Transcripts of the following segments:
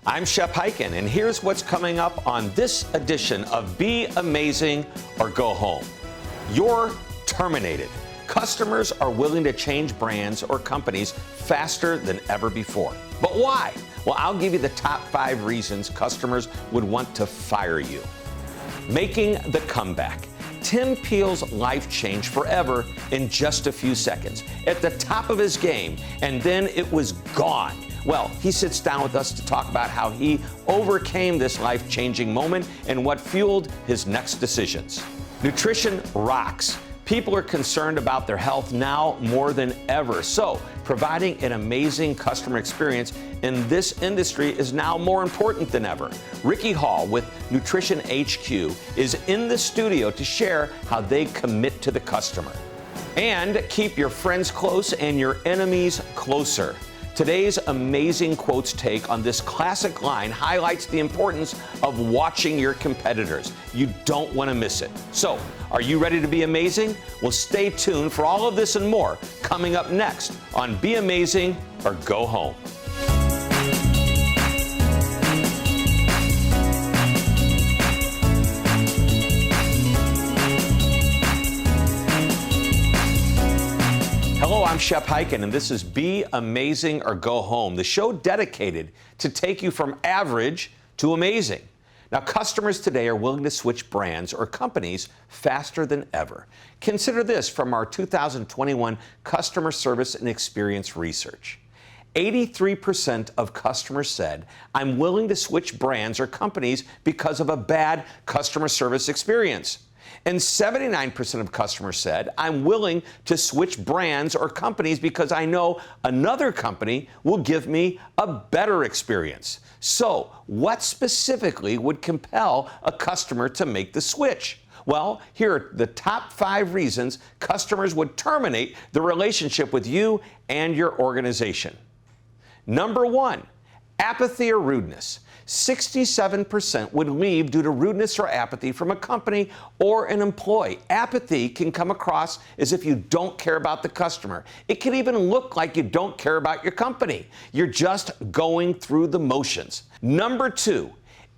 I'm Shep Hyken, and here's what's coming up on this edition of Be Amazing or Go Home. You're terminated. Customers are willing to change brands or companies faster than ever before. But why? Well, I'll give you the top 5 reasons customers would want to fire you. Making the comeback. Tim Peel's life changed forever in just a few seconds, at the top of his game, and then it was gone. Well, he sits down with us to talk about how he overcame this life-changing moment and what fueled his next decisions. Nutrition rocks. People are concerned about their health now more than ever. So, providing an amazing customer experience in this industry is now more important than ever. Ricky Hall with NutritionHQ is in the studio to share how they commit to the customer. And keep your friends close and your enemies closer. Today's amazing quotes take on this classic line highlights the importance of watching your competitors. You don't want to miss it. So, are you ready to be amazing? Well, stay tuned for all of this and more coming up next on Be Amazing or Go Home. Hello, I'm Shep Hyken, and this is Be Amazing or Go Home, the show dedicated to take you from average to amazing. Now, customers today are willing to switch brands or companies faster than ever. Consider this from our 2021 Customer Service and Experience Research. 83% of customers said, I'm willing to switch brands or companies because of a bad customer service experience. And 79% of customers said, I'm willing to switch brands or companies because I know another company will give me a better experience. So, what specifically would compel a customer to make the switch? Well, here are the top 5 reasons customers would terminate the relationship with you and your organization. Number 1, apathy or rudeness. 67% would leave due to rudeness or apathy from a company or an employee. Apathy can come across as if you don't care about the customer. It can even look like you don't care about your company. You're just going through the motions. Number 2,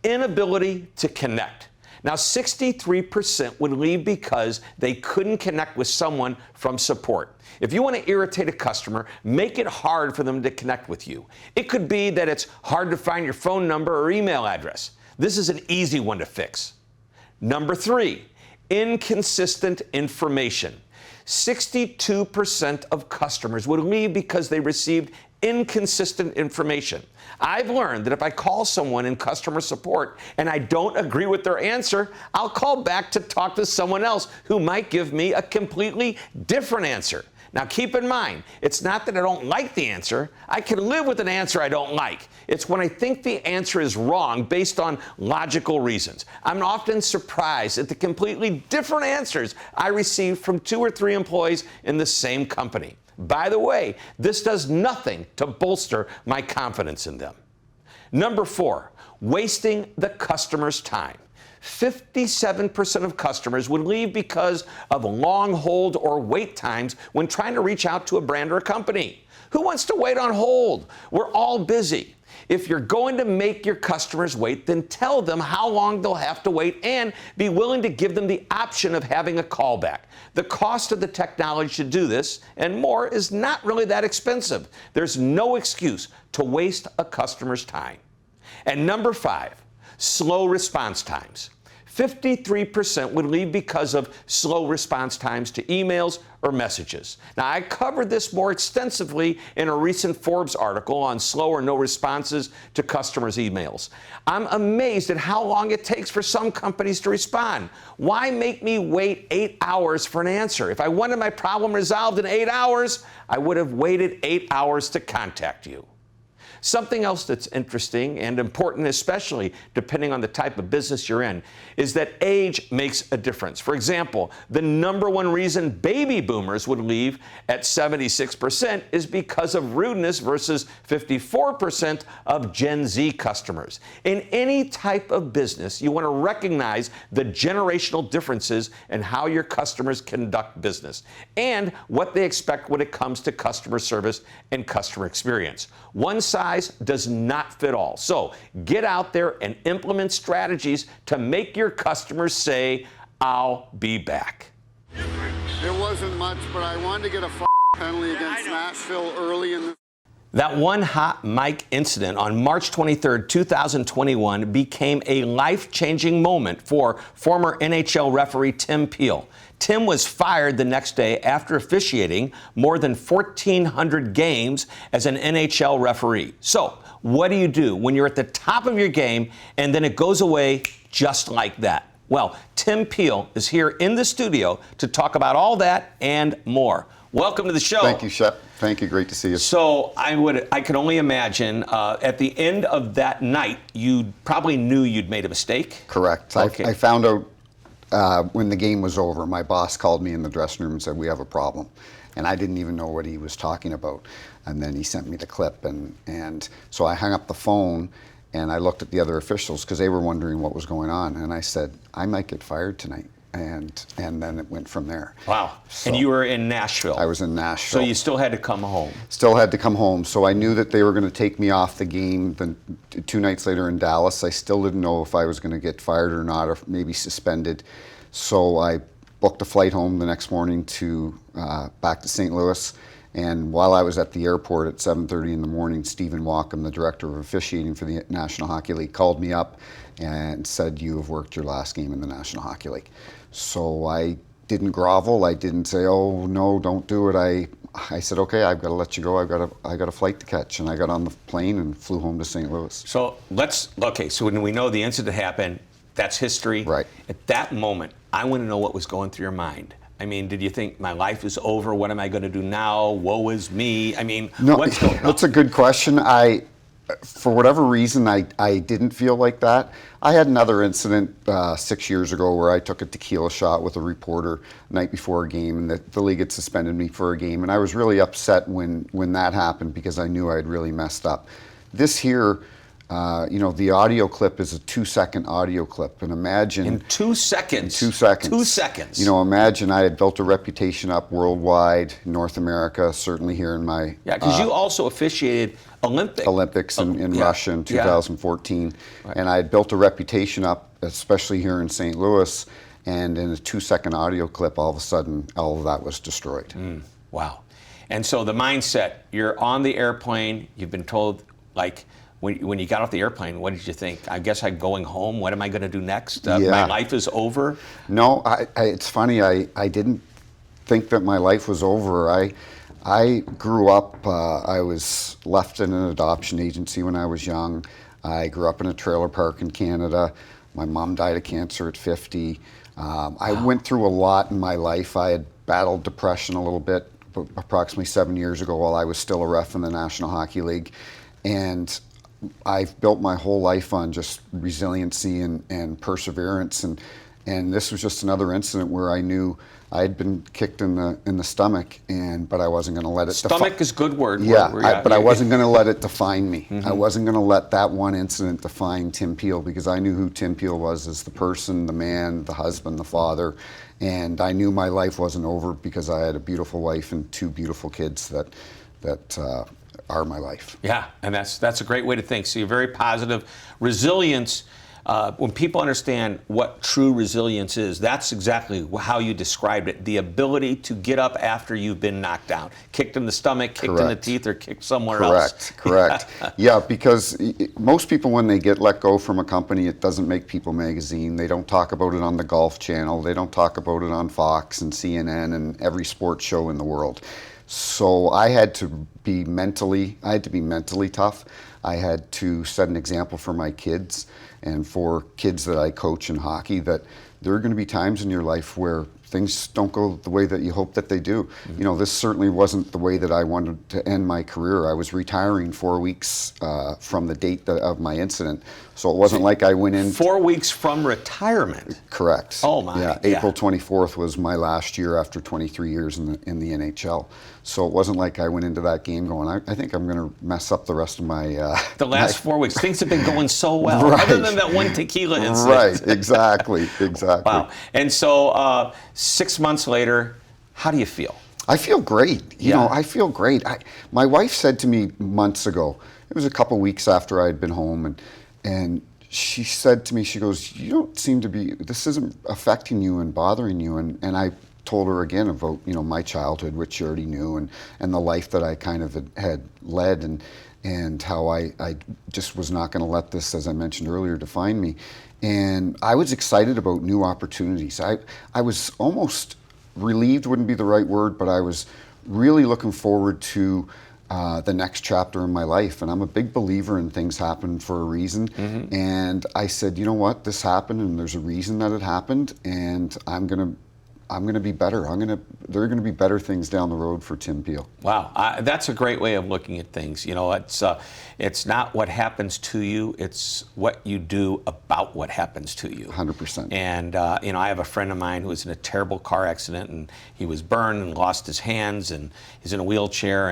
inability to connect. Now, 63% would leave because they couldn't connect with someone from support. If you want to irritate a customer, make it hard for them to connect with you. It could be that it's hard to find your phone number or email address. This is an easy one to fix. Number 3, inconsistent information. 62% of customers would leave because they received inconsistent information. I've learned that if I call someone in customer support and I don't agree with their answer, I'll call back to talk to someone else who might give me a completely different answer. Now, keep in mind, it's not that I don't like the answer. I can live with an answer I don't like. It's when I think the answer is wrong based on logical reasons. I'm often surprised at the completely different answers I receive from 2 or 3 employees in the same company. By the way, this does nothing to bolster my confidence in them. Number 4, wasting the customer's time. 57% of customers would leave because of long hold or wait times when trying to reach out to a brand or a company. Who wants to wait on hold? We're all busy. If you're going to make your customers wait, then tell them how long they'll have to wait and be willing to give them the option of having a callback. The cost of the technology to do this and more is not really that expensive. There's no excuse to waste a customer's time. And number 5, slow response times. 53% would leave because of slow response times to emails or messages. Now, I covered this more extensively in a recent Forbes article on slow or no responses to customers' emails. I'm amazed at how long it takes for some companies to respond. Why make me wait 8 hours for an answer? If I wanted my problem resolved in 8 hours, I would have waited 8 hours to contact you. Something else that's interesting and important, especially depending on the type of business you're in, is that age makes a difference. For example, the number 1 reason baby boomers would leave at 76% is because of rudeness versus 54% of Gen Z customers. In any type of business, you want to recognize the generational differences in how your customers conduct business and what they expect when it comes to customer service and customer experience. One size size does not fit all. So get out there and implement strategies to make your customers say, I'll be back. It wasn't much, but I wanted to get a penalty against Nashville early in the... That one hot mic incident on March 23, 2021 became a life-changing moment for former NHL referee Tim Peel. Tim was fired the next day after officiating more than 1,400 games as an NHL referee. So, what do you do when you're at the top of your game and then it goes away just like that? Well, Tim Peel is here in the studio to talk about all that and more. Welcome to the show. Thank you, Shep. Thank you. Great to see you. So I can only imagine at the end of that night, you probably knew you'd made a mistake. Correct. Okay. I found out when the game was over. My boss called me in the dressing room and said, we have a problem. And I didn't even know what he was talking about. And then he sent me the clip. And so I hung up the phone and I looked at the other officials because they were wondering what was going on. And I said, I might get fired tonight. And then it went from there. Wow. So and you were in Nashville. I was in Nashville. So you still had to come home. Still had to come home. So I knew that they were going to take me off the game 2 nights later in Dallas. I still didn't know if I was going to get fired or not, or maybe suspended. So I booked a flight home the next morning to back to St. Louis. And while I was at the airport at 7:30 in the morning, Stephen Walkham, the director of officiating for the National Hockey League, called me up and said, you have worked your last game in the National Hockey League. So I didn't grovel. I didn't say, oh, no, don't do it. I said, okay, I've got to let you go. I got a flight to catch. And I got on the plane and flew home to St. Louis. So so when we know the incident happened, that's history. Right. At that moment, I want to know what was going through your mind. I mean, did you think my life is over? What am I going to do now? Woe is me. I mean, no, what's going on? That's a good question. For whatever reason, I didn't feel like that. I had another incident 6 years ago where I took a tequila shot with a reporter the night before a game, and the league had suspended me for a game. And I was really upset when that happened because I knew I had really messed up. This here, the audio clip is a 2-second audio clip. And imagine... In 2 seconds? 2 seconds. 2 seconds. Imagine I had built a reputation up worldwide, North America, certainly here in my... Yeah, because you also officiated Olympics in Russia in 2014. Yeah. Right. And I had built a reputation up, especially here in St. Louis, and in a 2-second audio clip, all of a sudden, all of that was destroyed. Wow. And so the mindset, you're on the airplane, you've been told, like, when you got off the airplane, what did you think? I guess I'm going home. What am I going to do next? My life is over? No, it's funny. I didn't think that my life was over. I grew up, I was left in an adoption agency when I was young. I grew up in a trailer park in Canada. My mom died of cancer at 50. I went through a lot in my life. I had battled depression a little bit approximately 7 years ago while I was still a ref in the National Hockey League. And I've built my whole life on just resiliency and perseverance. And this was just another incident where I knew I had been kicked in the stomach, but I wasn't going to let it. Stomach is a good word. Yeah, but I wasn't going to let it define me. I wasn't going to let that one incident define Tim Peel, because I knew who Tim Peel was as the person, the man, the husband, the father, and I knew my life wasn't over because I had a beautiful wife and 2 beautiful kids that are my life. Yeah, and that's a great way to think. So you're very positive. Resilience. When people understand what true resilience is, that's exactly how you described it. The ability to get up after you've been knocked down, kicked in the stomach, kicked in the teeth, or kicked somewhere else. Correct. Yeah, because most people, when they get let go from a company, it doesn't make People magazine. They don't talk about it on the Golf Channel. They don't talk about it on Fox and CNN and every sports show in the world. So I had to be mentally tough. I had to set an example for my kids and for kids that I coach in hockey, that there are going to be times in your life where things don't go the way that you hope that they do. This certainly wasn't the way that I wanted to end my career. I was retiring 4 weeks from the date of my incident. So it wasn't like I went in... 4 weeks from retirement? Correct. Oh my. Yeah, April 24th was my last year after 23 years in the NHL. So it wasn't like I went into that game going, I think I'm going to mess up the rest of my... the last 4 weeks. Things have been going so well, right. Other than that one tequila incident. Right, exactly. Wow. And so 6 months later, how do you feel? I feel great. I feel great. My wife said to me months ago, it was a couple weeks after I had been home, and she said to me, she goes, "You don't seem to be, this isn't affecting you and bothering you." And I told her again about, you know, my childhood, which she already knew, and the life that I kind of had led, and how I just was not going to let this, as I mentioned earlier, define me. And I was excited about new opportunities. I was almost relieved, wouldn't be the right word, but I was really looking forward to the next chapter in my life. And I'm a big believer in things happen for a reason. And I said, you know what, this happened and there's a reason that it happened, and I'm gonna be better. There are gonna be better things down the road for Tim Peel. Wow, that's a great way of looking at things. You know, it's not what happens to you, it's what you do about what happens to you. 100%. And you know, I have a friend of mine who was in a terrible car accident, and he was burned and lost his hands, and he's in a wheelchair,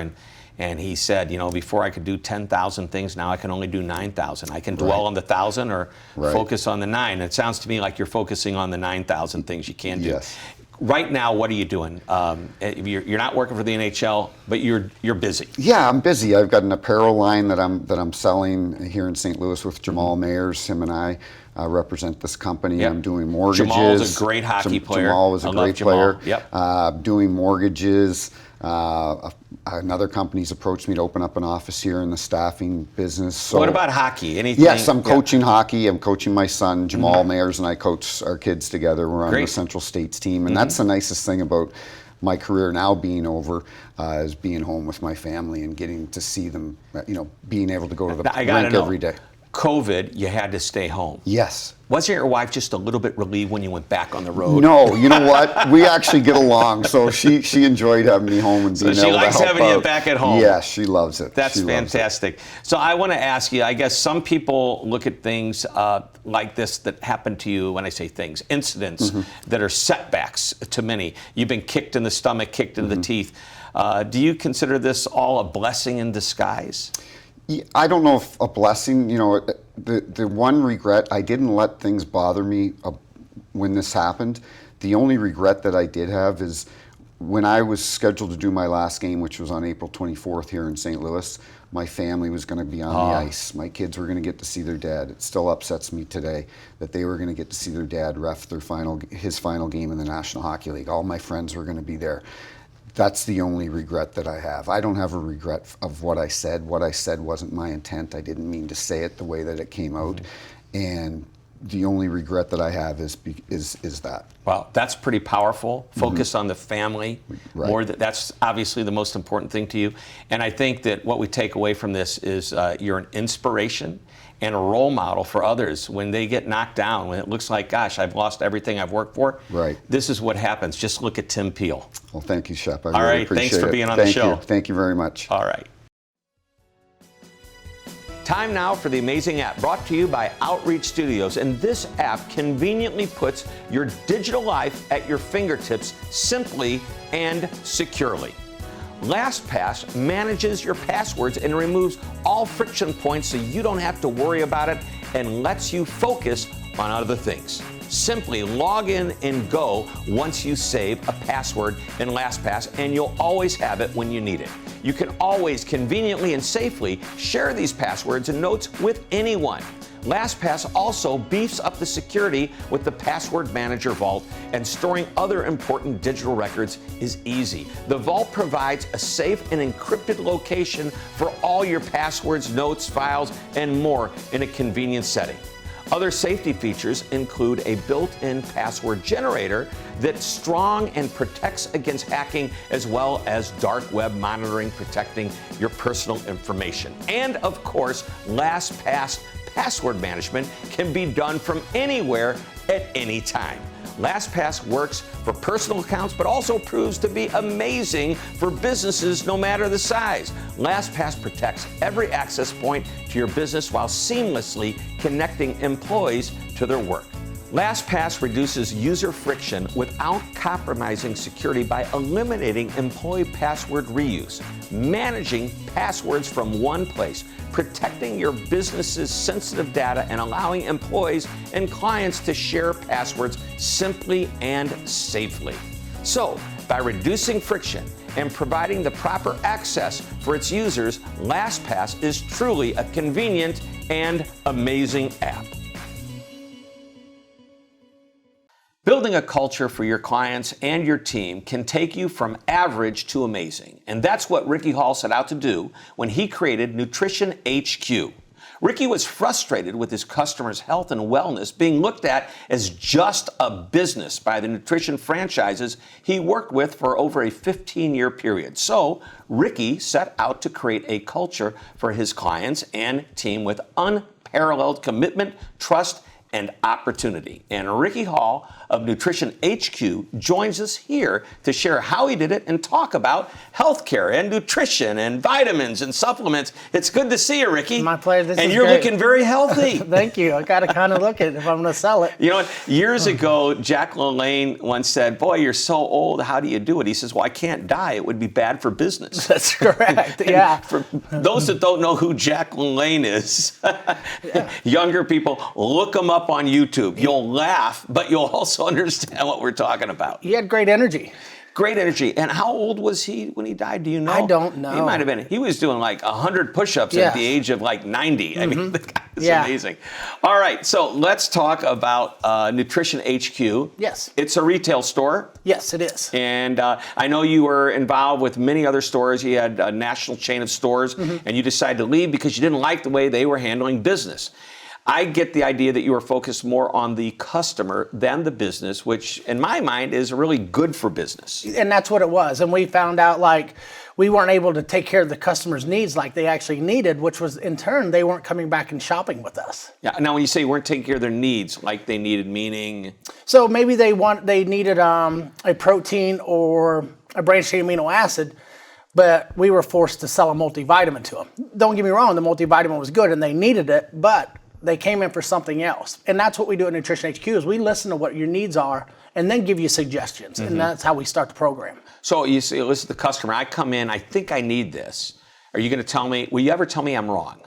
and he said, you know, before I could do 10,000 things, now I can only do 9,000. I can dwell on the 1,000 or focus on the 9. It sounds to me like you're focusing on the 9,000 things you can do. Yes. Right now, what are you doing? You're not working for the NHL, but you're busy. Yeah, I'm busy. I've got an apparel line that I'm selling here in St. Louis with Jamal Mayers. Him and I represent this company. Yep. I'm doing mortgages. Jamal's a great hockey player. Jamal was a great player. Yep. Doing mortgages. Another company's approached me to open up an office here in the staffing business. So, what about hockey? Anything? Yes, I'm coaching hockey. I'm coaching my son, Jamal Mayers, and I coach our kids together. We're on the Central States team, and that's the nicest thing about my career now being over, is being home with my family and getting to see them, you know, being able to go to the rink every day. COVID, you had to stay home. Yes. Wasn't your wife just a little bit relieved when you went back on the road? No, you know what? We actually get along, so she enjoyed having me home and being able to help out. So she likes having you back at home. Yeah, she loves it. That's fantastic. So I want to ask you, I guess some people look at things like this that happen to you, when I say things, incidents that are setbacks to many. You've been kicked in the stomach, kicked in the teeth. Do you consider this all a blessing in disguise? I don't know if a blessing, you know, the one regret, I didn't let things bother me when this happened. The only regret that I did have is when I was scheduled to do my last game, which was on April 24th here in St. Louis, my family was going to be on the ice. My kids were going to get to see their dad. It still upsets me today that they were going to get to see their dad ref his final game in the National Hockey League. All my friends were going to be there. That's the only regret that I have. I don't have a regret of what I said. What I said wasn't my intent. I didn't mean to say it the way that it came out. And the only regret that I have is that. Well, that's pretty powerful. Focus on the family. That's obviously the most important thing to you. And I think that what we take away from this is you're an inspiration and a role model for others when they get knocked down, when it looks like, gosh, I've lost everything I've worked for. This is what happens. Just look at Tim Peel. Well, thank you, Shep. I really appreciate it. Thanks for being on the show. Thank you very much. All right. Time now for the amazing app brought to you by Outreach Studios. And this app conveniently puts your digital life at your fingertips simply and securely. LastPass manages your passwords and removes all friction points so you don't have to worry about it, and lets you focus on other things. Simply log in and go once you save a password in LastPass, and you'll always have it when you need it. You can always conveniently and safely share these passwords and notes with anyone. LastPass also beefs up the security with the Password Manager Vault, and storing other important digital records is easy. The Vault provides a safe and encrypted location for all your passwords, notes, files, and more in a convenient setting. Other safety features include a built-in password generator that's strong and protects against hacking, as well as dark web monitoring, protecting your personal information. And of course, LastPass password management can be done from anywhere at any time. LastPass works for personal accounts, but also proves to be amazing for businesses no matter the size. LastPass protects every access point to your business while seamlessly connecting employees to their work. LastPass reduces user friction without compromising security by eliminating employee password reuse, managing passwords from one place, protecting your business's sensitive data, and allowing employees and clients to share passwords simply and safely. So, by reducing friction and providing the proper access for its users, LastPass is truly a convenient and amazing app. Building a culture for your clients and your team can take you from average to amazing. And that's what Ricky Hall set out to do when he created NutritionHQ. Ricky was frustrated with his customers' health and wellness being looked at as just a business by the nutrition franchises he worked with for over a 15-year period. So Ricky set out to create a culture for his clients and team with unparalleled commitment, trust, and opportunity. And Ricky Hall of NutritionHQ joins us here to share how he did it and talk about healthcare and nutrition and vitamins and supplements. It's good to see you, Ricky. My pleasure. And you're looking very healthy. Thank you. I got to kind of look at it if I'm going to sell it. You know what? Years ago, Jack LaLanne once said, "Boy, you're so old. How do you do it?" He says, "Well, I can't die. It would be bad for business." That's correct. Yeah. For those that don't know who Jack LaLanne is, younger people, look him up on YouTube. You'll laugh, but you'll also understand what we're talking about. He had great energy. Great energy. And how old was he when he died? Do you know? I don't know. He might have been. He was doing like 100 push-ups at the age of like 90. I mean, the guy is amazing. All right, so let's talk about NutritionHQ. Yes. It's a retail store. Yes, it is. And I know you were involved with many other stores. You had a national chain of stores, and you decided to leave because you didn't like the way they were handling business. I get the idea that you are focused more on the customer than the business, which in my mind is really good for business. And that's what it was. And we found out like we weren't able to take care of the customer's needs like they actually needed, which was in turn, they weren't coming back and shopping with us. Yeah. Now, when you say you weren't taking care of their needs like they needed, meaning? So maybe they needed a protein or a branched chain amino acid, but we were forced to sell a multivitamin to them. Don't get me wrong, the multivitamin was good and they needed it, but they came in for something else. And that's what we do at NutritionHQ is we listen to what your needs are and then give you suggestions. And that's how we start the program. So you say, listen to the customer, I come in, I think I need this. Are you going to tell me, will you ever tell me I'm wrong?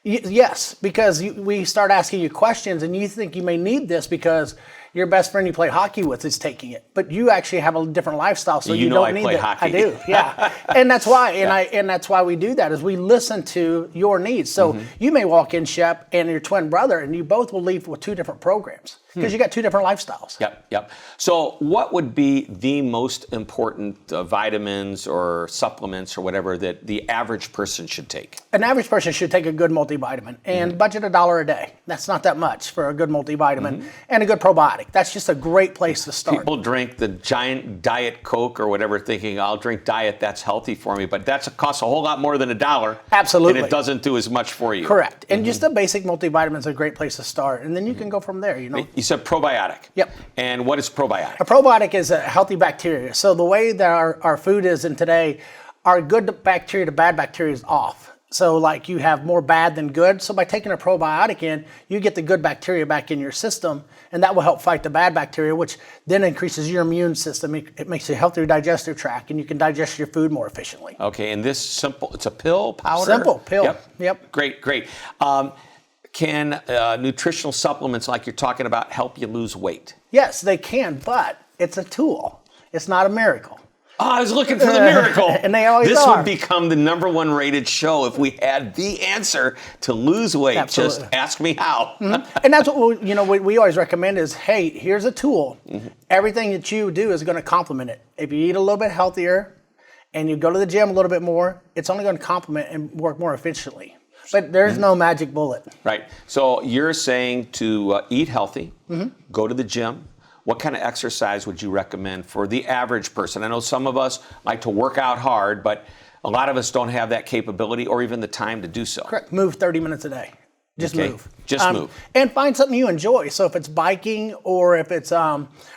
Yes, because we start asking you questions and you think you may need this because your best friend you play hockey with is taking it, but you actually have a different lifestyle, so you don't need it. Hockey. I do, yeah, and that's why, and that's why we do that is we listen to your needs. So you may walk in, Shep, and your twin brother, and you both will leave with two different programs because you got two different lifestyles. Yep. So what would be the most important vitamins or supplements or whatever that the average person should take? An average person should take a good multivitamin and budget $1 a day. That's not that much for a good multivitamin and a good probiotic. That's just a great place to start. People drink the giant Diet Coke or whatever thinking, I'll drink Diet, that's healthy for me, but that costs a whole lot more than $1. Absolutely. And it doesn't do as much for you. Correct. And just a basic multivitamin is a great place to start. And then you can go from there, you know. You said probiotic. Yep. And what is probiotic? A probiotic is a healthy bacteria. So the way that our food is in today, our good bacteria to bad bacteria is off. So like you have more bad than good. So by taking a probiotic in, you get the good bacteria back in your system, and that will help fight the bad bacteria, which then increases your immune system. It makes you a healthier digestive tract, and you can digest your food more efficiently. Okay, and this simple, it's a pill, powder? Simple, pill. Yep. Great. Can nutritional supplements like you're talking about help you lose weight? Yes, they can, but it's a tool. It's not a miracle. Oh, I was looking for the miracle. And they always this are. would become the #1 rated show if we had the answer to lose weight. Absolutely. Just ask me how. And that's what we always recommend is, hey, here's a tool. Everything that you do is going to complement it. If you eat a little bit healthier and you go to the gym a little bit more, it's only going to complement and work more efficiently. But there's no magic bullet. Right. So you're saying to eat healthy, go to the gym. What kind of exercise would you recommend for the average person? I know some of us like to work out hard, but a lot of us don't have that capability or even the time to do so. Correct. Move 30 minutes a day. Just move. Just move. And find something you enjoy. So if it's biking or if it's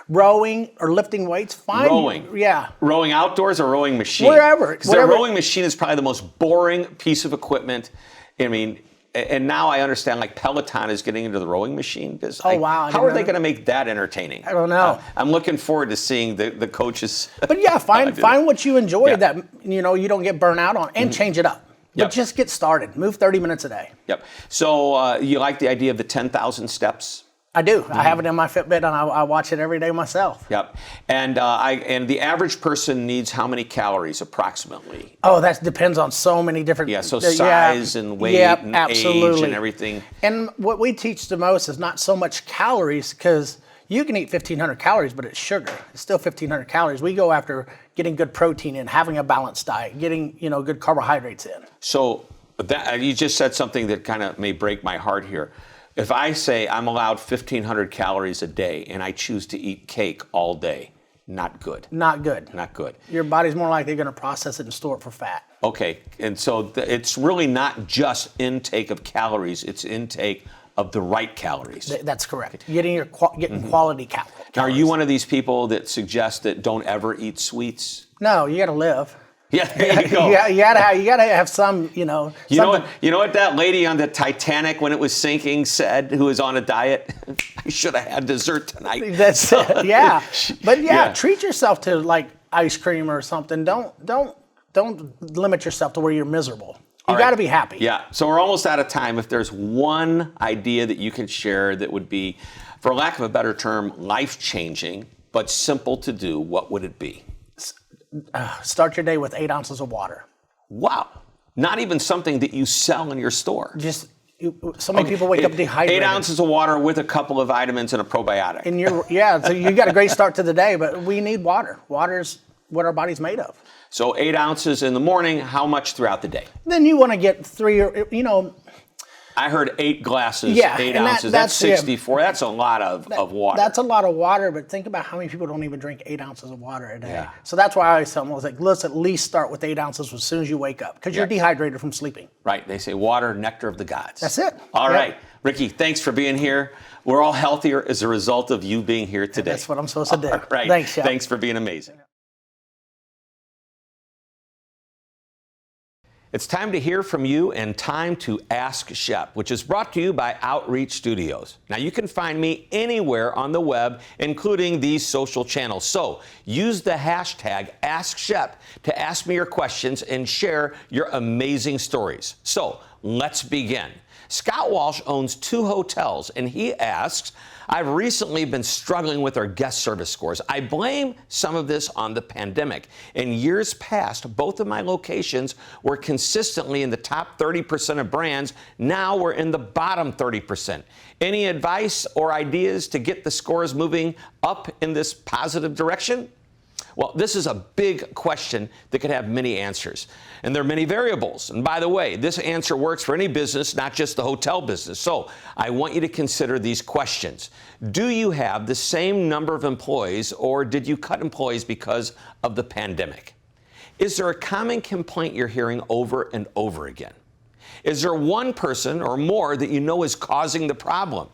rowing or lifting weights, find rowing. Yeah. Rowing outdoors or rowing machine? Wherever. The rowing machine is probably the most boring piece of equipment. I mean, and now I understand like Peloton is getting into the rowing machine business. Oh, wow. How are they going to make that entertaining? I don't know. I'm looking forward to seeing the coaches. But yeah, find what you enjoy that you don't get burnt out on and change it up. But just get started. Move 30 minutes a day. Yep. So you like the idea of the 10,000 steps? I do. I have it in my Fitbit, and I watch it every day myself. Yep. And the average person needs how many calories approximately? Oh, that depends on so many different. Yeah. So size and weight and age and everything. And what we teach the most is not so much calories, because you can eat 1,500 calories, but it's sugar. It's still 1,500 calories. We go after getting good protein in, having a balanced diet, getting good carbohydrates in. So that you just said something that kind of may break my heart here. If I say I'm allowed 1,500 calories a day and I choose to eat cake all day, not good. Not good. Not good. Your body's more likely going to process it and store it for fat. Okay, and so it's really not just intake of calories, it's intake of the right calories. That's correct. Getting quality calories. Now, are you one of these people that suggest that don't ever eat sweets? No, you got to live. Yeah, there you go. you gotta have some, You know what that lady on the Titanic when it was sinking said, who was on a diet? I should have had dessert tonight. That's it. Yeah. But treat yourself to like ice cream or something. Don't limit yourself to where you're miserable. You got to be happy. Yeah. So we're almost out of time. If there's one idea that you can share that would be, for lack of a better term, life-changing, but simple to do, what would it be? Start your day with 8 ounces of water. Wow. Not even something that you sell in your store. So many people wake up dehydrated. 8 ounces of water with a couple of vitamins and a probiotic. So you got a great start to the day, but we need water. Water's what our body's made of. So 8 ounces in the morning, how much throughout the day? Then you want to get 3 or, I heard 8 glasses, 8 ounces. That's 64. That's a lot of water. That's a lot of water, but think about how many people don't even drink 8 ounces of water a day. Yeah. So that's why I always tell them, let's at least start with 8 ounces as soon as you wake up, because you're dehydrated from sleeping. Right. They say water, nectar of the gods. That's it. All right. Ricky, thanks for being here. We're all healthier as a result of you being here today. That's what I'm supposed to do. All right. Thanks, Shep. Thanks for being amazing. It's time to hear from you and time to Ask Shep, which is brought to you by Outreach Studios. Now, you can find me anywhere on the web, including these social channels. So use the hashtag AskShep to ask me your questions and share your amazing stories. So let's begin. Scott Walsh owns 2 hotels, and he asks, I've recently been struggling with our guest service scores. I blame some of this on the pandemic. In years past, both of my locations were consistently in the top 30% of brands. Now we're in the bottom 30%. Any advice or ideas to get the scores moving up in this positive direction? Well, this is a big question that could have many answers. And there are many variables. And by the way, this answer works for any business, not just the hotel business. So I want you to consider these questions. Do you have the same number of employees, or did you cut employees because of the pandemic? Is there a common complaint you're hearing over and over again? Is there one person or more that you know is causing the problem?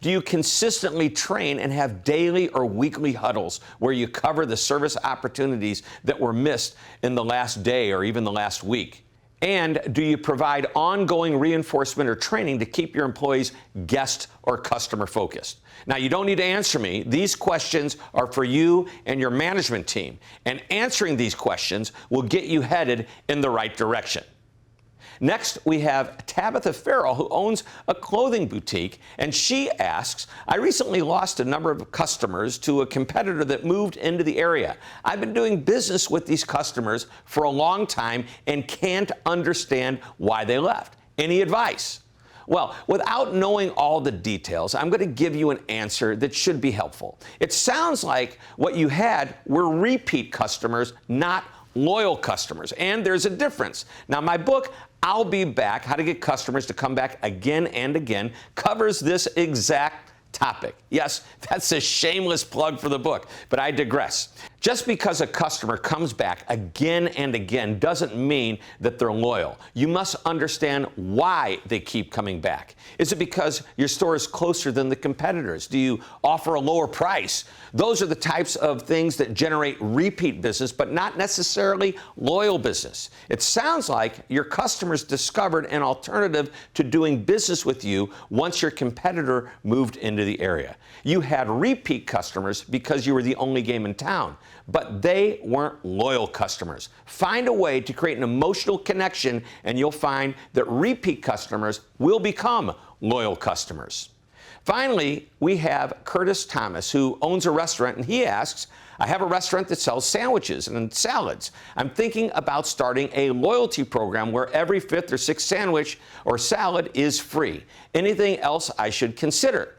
Do you consistently train and have daily or weekly huddles where you cover the service opportunities that were missed in the last day or even the last week? And do you provide ongoing reinforcement or training to keep your employees guest or customer focused? Now, you don't need to answer me. These questions are for you and your management team. And answering these questions will get you headed in the right direction. Next, we have Tabitha Farrell, who owns a clothing boutique, and she asks, I recently lost a number of customers to a competitor that moved into the area. I've been doing business with these customers for a long time and can't understand why they left. Any advice? Well, without knowing all the details, I'm going to give you an answer that should be helpful. It sounds like what you had were repeat customers, not loyal customers, and there's a difference. Now, my book, I'll Be Back, How to Get Customers to Come Back Again and Again, covers this exact topic. Yes, that's a shameless plug for the book, but I digress. Just because a customer comes back again and again doesn't mean that they're loyal. You must understand why they keep coming back. Is it because your store is closer than the competitors? Do you offer a lower price? Those are the types of things that generate repeat business, but not necessarily loyal business. It sounds like your customers discovered an alternative to doing business with you once your competitor moved into the area. You had repeat customers because you were the only game in town, but they weren't loyal customers. Find a way to create an emotional connection, and you'll find that repeat customers will become loyal customers. Finally, we have Curtis Thomas, who owns a restaurant, and he asks, I have a restaurant that sells sandwiches and salads. I'm thinking about starting a loyalty program where every fifth or sixth sandwich or salad is free. Anything else I should consider?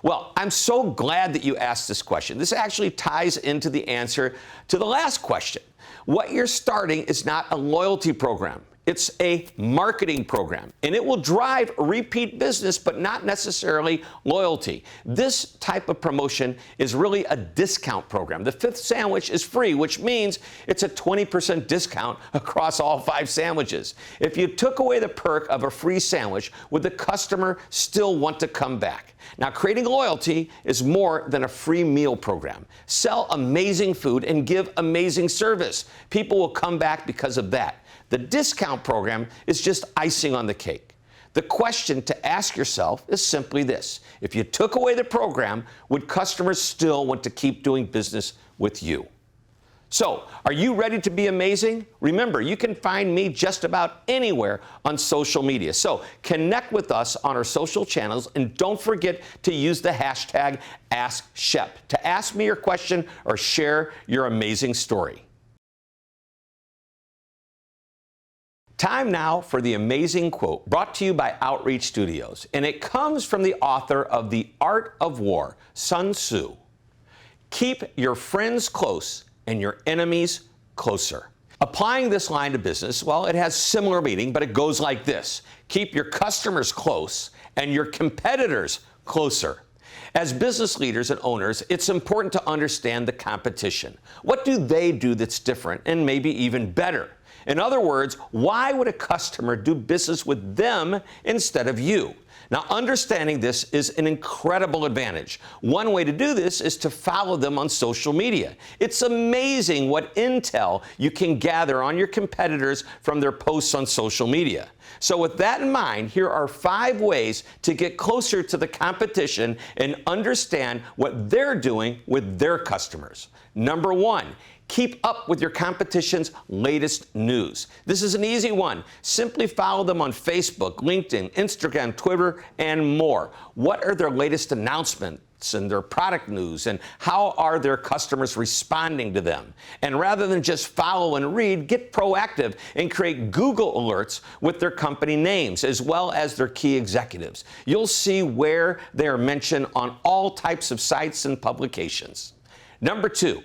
Well, I'm so glad that you asked this question. This actually ties into the answer to the last question. What you're starting is not a loyalty program. It's a marketing program, and it will drive repeat business, but not necessarily loyalty. This type of promotion is really a discount program. The fifth sandwich is free, which means it's a 20% discount across all 5 sandwiches. If you took away the perk of a free sandwich, would the customer still want to come back? Now, creating loyalty is more than a free meal program. Sell amazing food and give amazing service. People will come back because of that. The discount program is just icing on the cake. The question to ask yourself is simply this: if you took away the program, would customers still want to keep doing business with you? So, are you ready to be amazing? Remember, you can find me just about anywhere on social media. So, connect with us on our social channels, and don't forget to use the hashtag AskShep to ask me your question or share your amazing story. Time now for the amazing quote brought to you by Outreach Studios, and it comes from the author of The Art of War, Sun Tzu. Keep your friends close and your enemies closer. Applying this line to business, well, it has similar meaning, but it goes like this: keep your customers close and your competitors closer. As business leaders and owners, it's important to understand the competition. What do they do that's different and maybe even better? In other words, why would a customer do business with them instead of you? Now, understanding this is an incredible advantage. One way to do this is to follow them on social media. It's amazing what intel you can gather on your competitors from their posts on social media. So with that in mind, here are 5 ways to get closer to the competition and understand what they're doing with their customers. Number 1, keep up with your competition's latest news. This is an easy one. Simply follow them on Facebook, LinkedIn, Instagram, Twitter, and more. What are their latest announcements and their product news, and how are their customers responding to them? And rather than just follow and read, get proactive and create Google alerts with their company names as well as their key executives. You'll see where they are mentioned on all types of sites and publications. Number 2,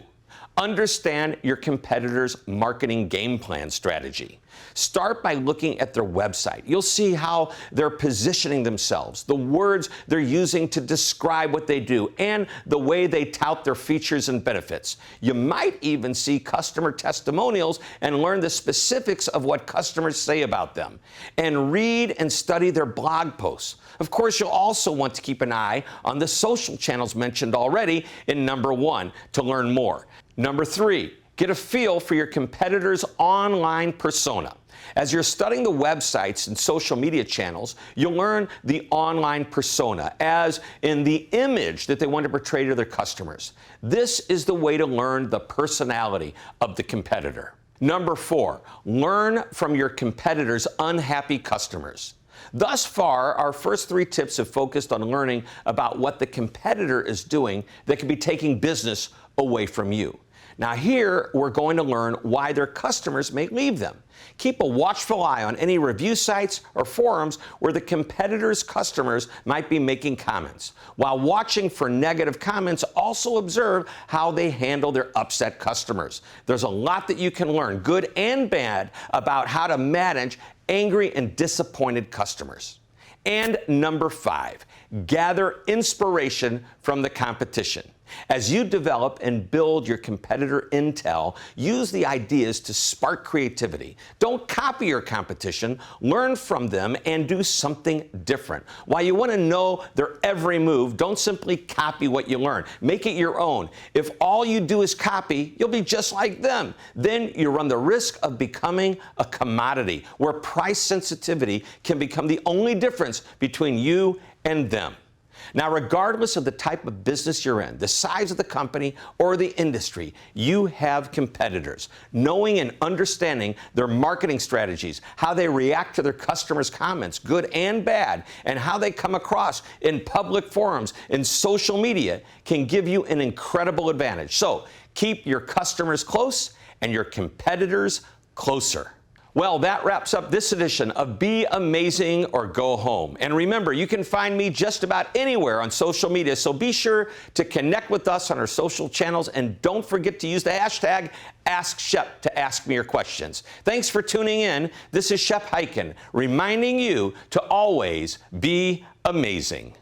understand your competitor's marketing game plan strategy. Start by looking at their website. You'll see how they're positioning themselves, the words they're using to describe what they do, and the way they tout their features and benefits. You might even see customer testimonials and learn the specifics of what customers say about them. And read and study their blog posts. Of course, you'll also want to keep an eye on the social channels mentioned already in number 1 to learn more. Number 3, get a feel for your competitor's online persona. As you're studying the websites and social media channels, you'll learn the online persona, as in the image that they want to portray to their customers. This is the way to learn the personality of the competitor. Number 4, learn from your competitor's unhappy customers. Thus far, our first 3 tips have focused on learning about what the competitor is doing that could be taking business away from you. Now here, we're going to learn why their customers may leave them. Keep a watchful eye on any review sites or forums where the competitor's customers might be making comments. While watching for negative comments, also observe how they handle their upset customers. There's a lot that you can learn, good and bad, about how to manage angry and disappointed customers. And number 5, gather inspiration from the competition. As you develop and build your competitor intel, use the ideas to spark creativity. Don't copy your competition, learn from them, and do something different. While you want to know their every move, don't simply copy what you learn. Make it your own. If all you do is copy, you'll be just like them. Then you run the risk of becoming a commodity, where price sensitivity can become the only difference between you and them. Now, regardless of the type of business you're in, the size of the company or the industry, you have competitors. Knowing and understanding their marketing strategies, how they react to their customers' comments, good and bad, and how they come across in public forums, in social media, can give you an incredible advantage. So keep your customers close and your competitors closer. Well, that wraps up this edition of Be Amazing or Go Home. And remember, you can find me just about anywhere on social media, so be sure to connect with us on our social channels, and don't forget to use the hashtag AskShep to ask me your questions. Thanks for tuning in. This is Shep Hyken, reminding you to always be amazing.